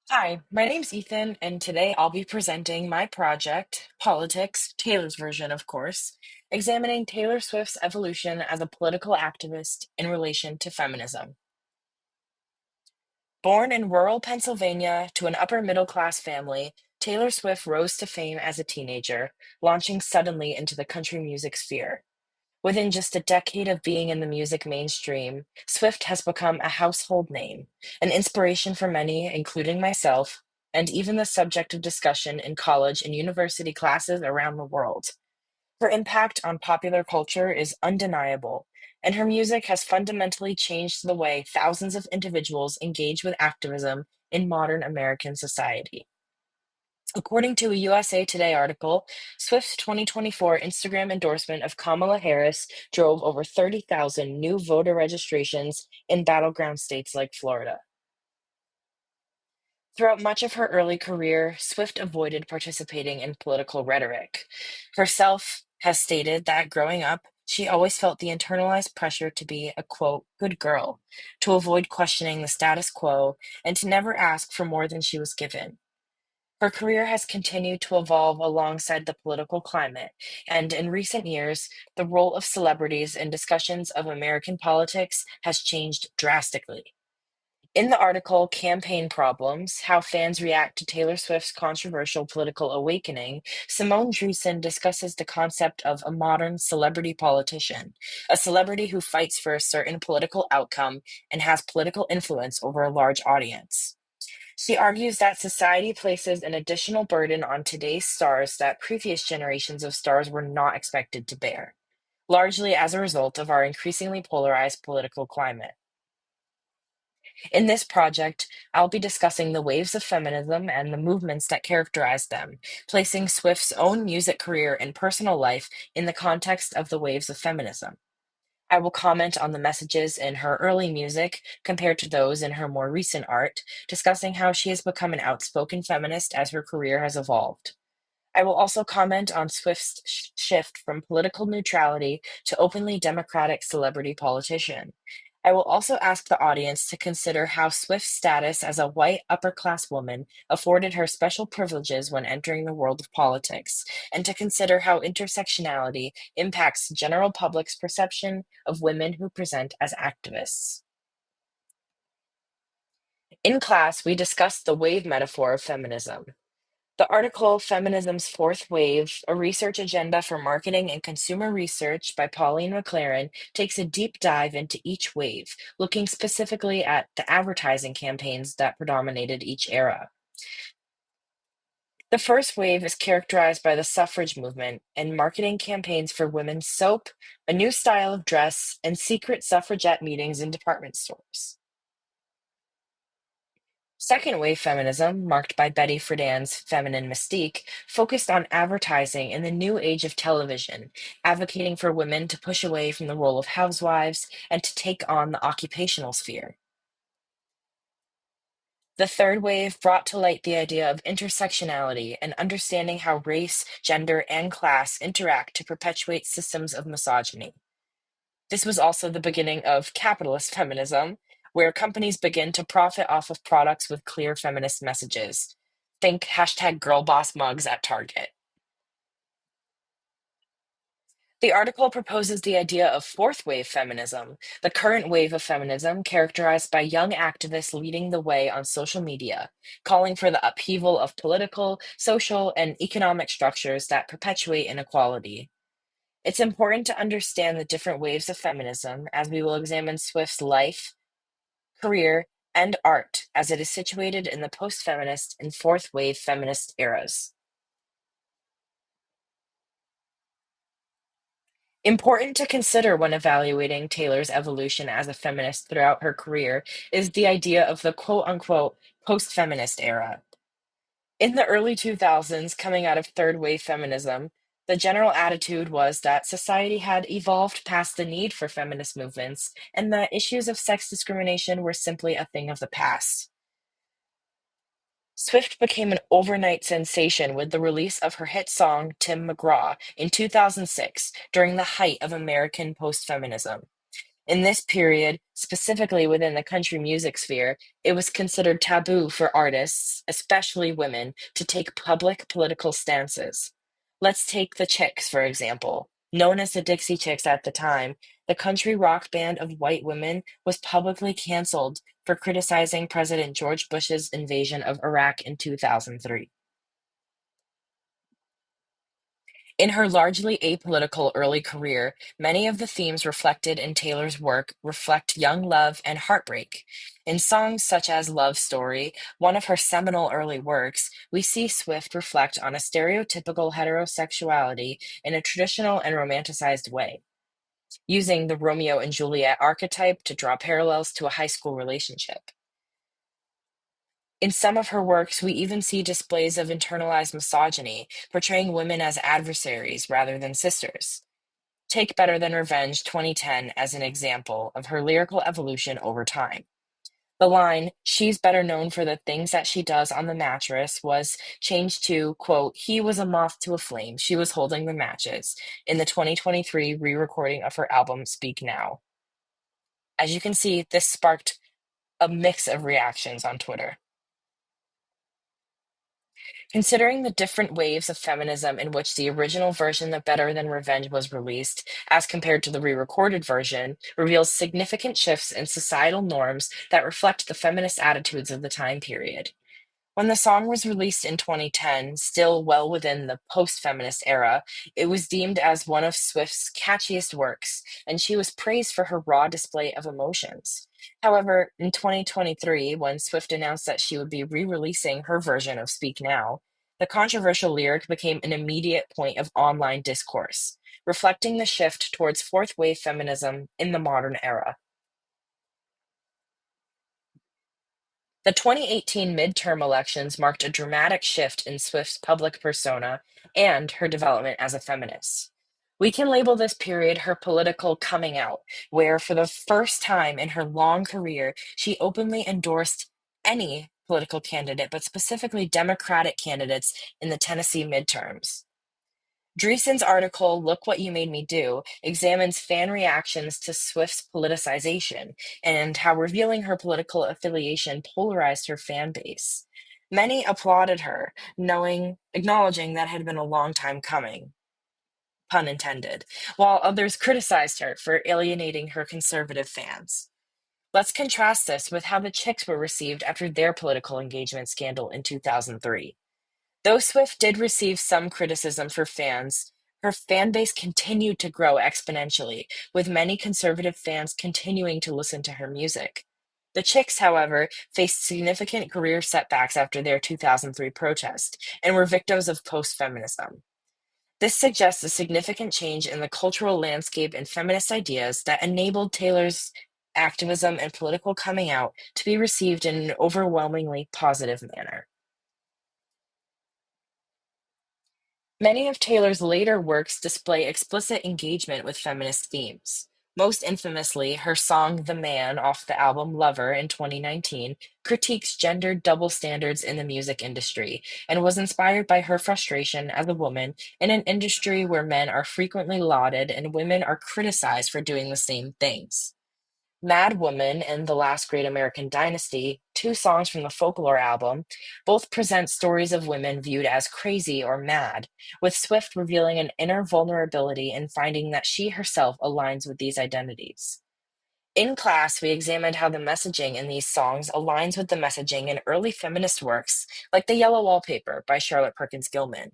Hi, my name's Ethan, and today I'll be presenting my project, Politics, Taylor's version, of course, examining Taylor Swift's evolution as a political activist in relation to feminism. Born in rural Pennsylvania to an upper middle class family, Taylor Swift rose to fame as a teenager, launching suddenly into the country music sphere. Within just a decade of being in the music mainstream, Swift has become a household name, an inspiration for many, including myself, and even the subject of discussion in college and university classes around the world. Her impact on popular culture is undeniable, and her music has fundamentally changed the way thousands of individuals engage with activism in modern American society. According to a USA Today article, Swift's 2024 Instagram endorsement of Kamala Harris drove over 30,000 new voter registrations in battleground states like Florida. Throughout much of her early career, Swift avoided participating in political rhetoric. Herself has stated that growing up, she always felt the internalized pressure to be a quote, good girl, to avoid questioning the status quo, and to never ask for more than she was given. Her career has continued to evolve alongside the political climate, and in recent years, the role of celebrities in discussions of American politics has changed drastically. In the article Campaign Problems: How Fans React to Taylor Swift's Controversial Political Awakening, Simone Driessen discusses the concept of a modern celebrity politician, a celebrity who fights for a certain political outcome and has political influence over a large audience. She argues that society places an additional burden on today's stars that previous generations of stars were not expected to bear, largely as a result of our increasingly polarized political climate. In this project, I'll be discussing the waves of feminism and the movements that characterize them, placing Swift's own music career and personal life in the context of the waves of feminism. I will comment on the messages in her early music compared to those in her more recent art, discussing how she has become an outspoken feminist as her career has evolved. I will also comment on Swift's shift from political neutrality to openly democratic celebrity politician. I will also ask the audience to consider how Swift's status as a white upper class woman afforded her special privileges when entering the world of politics, and to consider how intersectionality impacts the general public's perception of women who present as activists. In class, we discussed the wave metaphor of feminism. The article Feminism's Fourth Wave, a research agenda for marketing and consumer research by Pauline McLaren takes a deep dive into each wave, looking specifically at the advertising campaigns that predominated each era. The first wave is characterized by the suffrage movement and marketing campaigns for women's soap, a new style of dress, and secret suffragette meetings in department stores. Second wave feminism, marked by Betty Friedan's feminine mystique, focused on advertising in the new age of television, advocating for women to push away from the role of housewives and to take on the occupational sphere. The third wave brought to light the idea of intersectionality and understanding how race, gender, and class interact to perpetuate systems of misogyny. This was also the beginning of capitalist feminism, where companies begin to profit off of products with clear feminist messages. Think hashtag girl boss mugs at Target. The article proposes the idea of fourth wave feminism, the current wave of feminism characterized by young activists leading the way on social media, calling for the upheaval of political, social, and economic structures that perpetuate inequality. It's important to understand the different waves of feminism as we will examine Swift's life, career, and art as it is situated in the post feminist and fourth wave feminist eras. Important to consider when evaluating Taylor's evolution as a feminist throughout her career is the idea of the quote unquote post feminist era. In the early 2000s, coming out of third wave feminism, the general attitude was that society had evolved past the need for feminist movements and that issues of sex discrimination were simply a thing of the past. Swift became an overnight sensation with the release of her hit song Tim McGraw in 2006 during the height of American post feminism. In this period, specifically within the country music sphere, it was considered taboo for artists, especially women, to take public political stances. Let's take the Chicks, for example. Known as the Dixie Chicks at the time, the country rock band of white women was publicly canceled for criticizing President George Bush's invasion of Iraq in 2003. In her largely apolitical early career, many of the themes reflected in Taylor's work reflect young love and heartbreak. In songs such as Love Story, one of her seminal early works, we see Swift reflect on a stereotypical heterosexuality in a traditional and romanticized way, using the Romeo and Juliet archetype to draw parallels to a high school relationship. In some of her works, we even see displays of internalized misogyny, portraying women as adversaries rather than sisters. Take Better Than Revenge 2010 as an example of her lyrical evolution over time. The line, "She's better known for the things that she does on the mattress," was changed to, quote, "He was a moth to a flame. She was holding the matches," in the 2023 re recording of her album Speak Now. As you can see, this sparked a mix of reactions on Twitter. Considering the different waves of feminism in which the original version of Better Than Revenge was released, as compared to the re recorded version, reveals significant shifts in societal norms that reflect the feminist attitudes of the time period. When the song was released in 2010, still well within the post feminist era, it was deemed as one of Swift's catchiest works, and she was praised for her raw display of emotions. However, in 2023, when Swift announced that she would be re releasing her version of Speak Now, the controversial lyric became an immediate point of online discourse, reflecting the shift towards fourth wave feminism in the modern era. The 2018 midterm elections marked a dramatic shift in Swift's public persona and her development as a feminist. We can label this period her political coming out, where for the first time in her long career, she openly endorsed any political candidate, but specifically Democratic candidates in the Tennessee midterms. Dreesen's article, Look What You Made Me Do, examines fan reactions to Swift's politicization and how revealing her political affiliation polarized her fan base. Many applauded her, acknowledging that had been a long time coming, pun intended, while others criticized her for alienating her conservative fans. Let's contrast this with how the Chicks were received after their political engagement scandal in 2003. Though Swift did receive some criticism for fans, her fan base continued to grow exponentially, with many conservative fans continuing to listen to her music. The Chicks, however, faced significant career setbacks after their 2003 protest and were victims of post feminism. This suggests a significant change in the cultural landscape and feminist ideas that enabled Taylor's activism and political coming out to be received in an overwhelmingly positive manner. Many of Taylor's later works display explicit engagement with feminist themes. Most infamously, her song The Man off the album Lover in 2019 critiques gendered double standards in the music industry and was inspired by her frustration as a woman in an industry where men are frequently lauded and women are criticized for doing the same things. Mad Woman and The Last Great American Dynasty, two songs from the Folklore album, both present stories of women viewed as crazy or mad, with Swift revealing an inner vulnerability and finding that she herself aligns with these identities. In class, we examined how the messaging in these songs aligns with the messaging in early feminist works like The Yellow Wallpaper by Charlotte Perkins Gilman.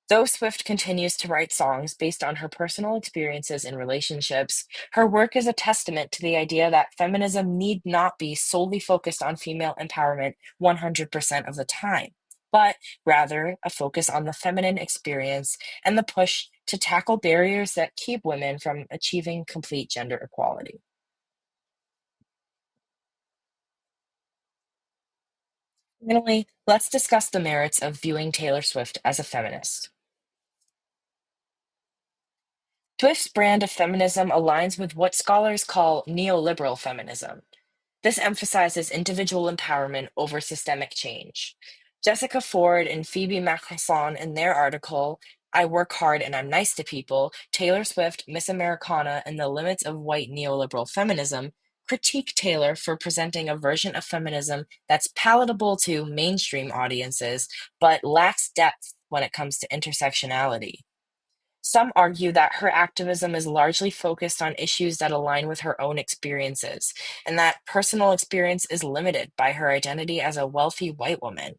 Though Swift continues to write songs based on her personal experiences in relationships, her work is a testament to the idea that feminism need not be solely focused on female empowerment 100% of the time, but rather a focus on the feminine experience and the push to tackle barriers that keep women from achieving complete gender equality. Finally, let's discuss the merits of viewing Taylor Swift as a feminist. Swift's brand of feminism aligns with what scholars call neoliberal feminism. This emphasizes individual empowerment over systemic change. Jessica Ford and Phoebe Mackelson, in their article, I Work Hard and I'm Nice to People, Taylor Swift, Miss Americana, and the Limits of White Neoliberal Feminism critique Taylor for presenting a version of feminism that's palatable to mainstream audiences, but lacks depth when it comes to intersectionality. Some argue that her activism is largely focused on issues that align with her own experiences, and that personal experience is limited by her identity as a wealthy white woman.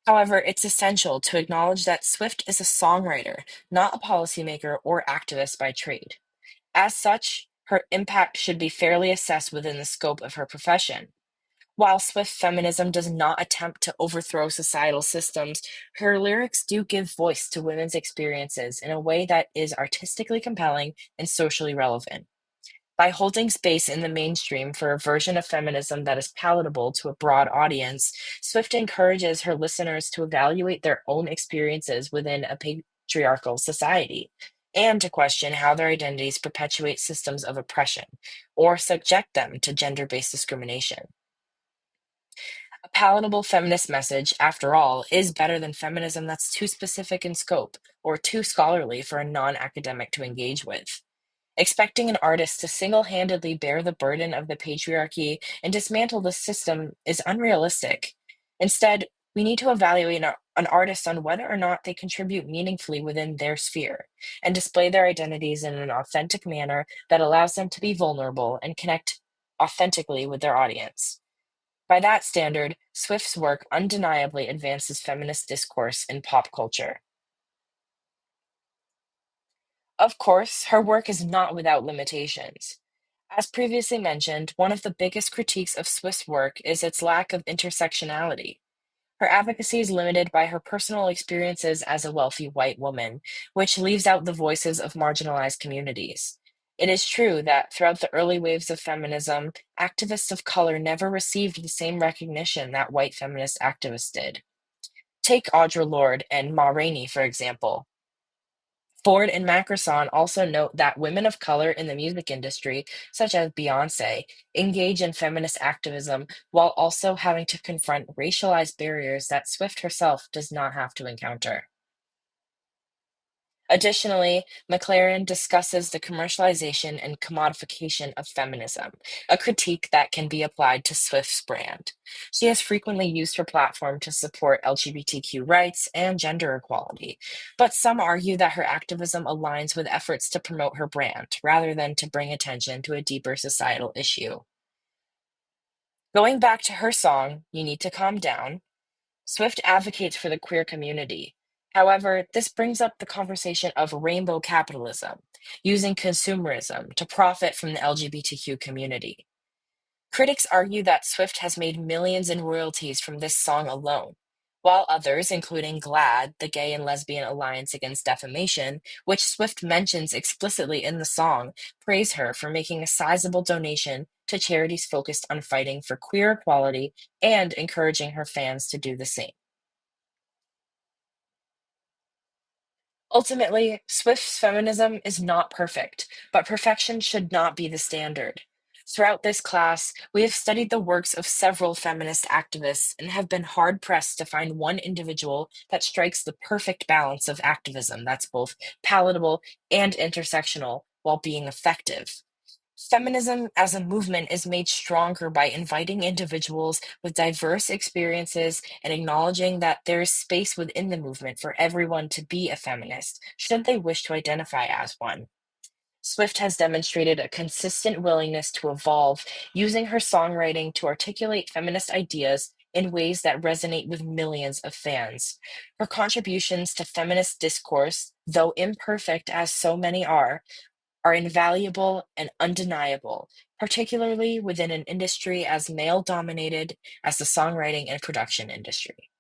However, it's essential to acknowledge that Swift is a songwriter, not a policymaker or activist by trade. As such, her impact should be fairly assessed within the scope of her profession. While Swift feminism does not attempt to overthrow societal systems, her lyrics do give voice to women's experiences in a way that is artistically compelling and socially relevant. By holding space in the mainstream for a version of feminism that is palatable to a broad audience, Swift encourages her listeners to evaluate their own experiences within a patriarchal society and to question how their identities perpetuate systems of oppression or subject them to gender based discrimination. A palatable feminist message, after all, is better than feminism that's too specific in scope or too scholarly for a non academic to engage with. Expecting an artist to single handedly bear the burden of the patriarchy and dismantle the system is unrealistic. Instead, we need to evaluate an artist on whether or not they contribute meaningfully within their sphere and display their identities in an authentic manner that allows them to be vulnerable and connect authentically with their audience. By that standard, Swift's work undeniably advances feminist discourse in pop culture. Of course, her work is not without limitations. As previously mentioned, one of the biggest critiques of Swift's work is its lack of intersectionality. Her advocacy is limited by her personal experiences as a wealthy white woman, which leaves out the voices of marginalized communities. It is true that throughout the early waves of feminism, activists of color never received the same recognition that white feminist activists did. Take Audre Lorde and Ma Rainey, for example. Ford and Mackerson also note that women of color in the music industry, such as Beyonce, engage in feminist activism while also having to confront racialized barriers that Swift herself does not have to encounter. Additionally, McLaren discusses the commercialization and commodification of feminism, a critique that can be applied to Swift's brand. She has frequently used her platform to support LGBTQ rights and gender equality, but some argue that her activism aligns with efforts to promote her brand rather than to bring attention to a deeper societal issue. Going back to her song, You Need to Calm Down, Swift advocates for the queer community. However, this brings up the conversation of rainbow capitalism, using consumerism to profit from the LGBTQ community. Critics argue that Swift has made millions in royalties from this song alone, while others, including GLAAD, the Gay and Lesbian Alliance Against Defamation, which Swift mentions explicitly in the song, praise her for making a sizable donation to charities focused on fighting for queer equality and encouraging her fans to do the same. Ultimately, Swift's feminism is not perfect, but perfection should not be the standard. Throughout this class, we have studied the works of several feminist activists and have been hard pressed to find one individual that strikes the perfect balance of activism that's both palatable and intersectional while being effective. Feminism as a movement is made stronger by inviting individuals with diverse experiences and acknowledging that there is space within the movement for everyone to be a feminist, should they wish to identify as one. Swift has demonstrated a consistent willingness to evolve, using her songwriting to articulate feminist ideas in ways that resonate with millions of fans. Her contributions to feminist discourse, though imperfect as so many are invaluable and undeniable, particularly within an industry as male dominated as the songwriting and production industry.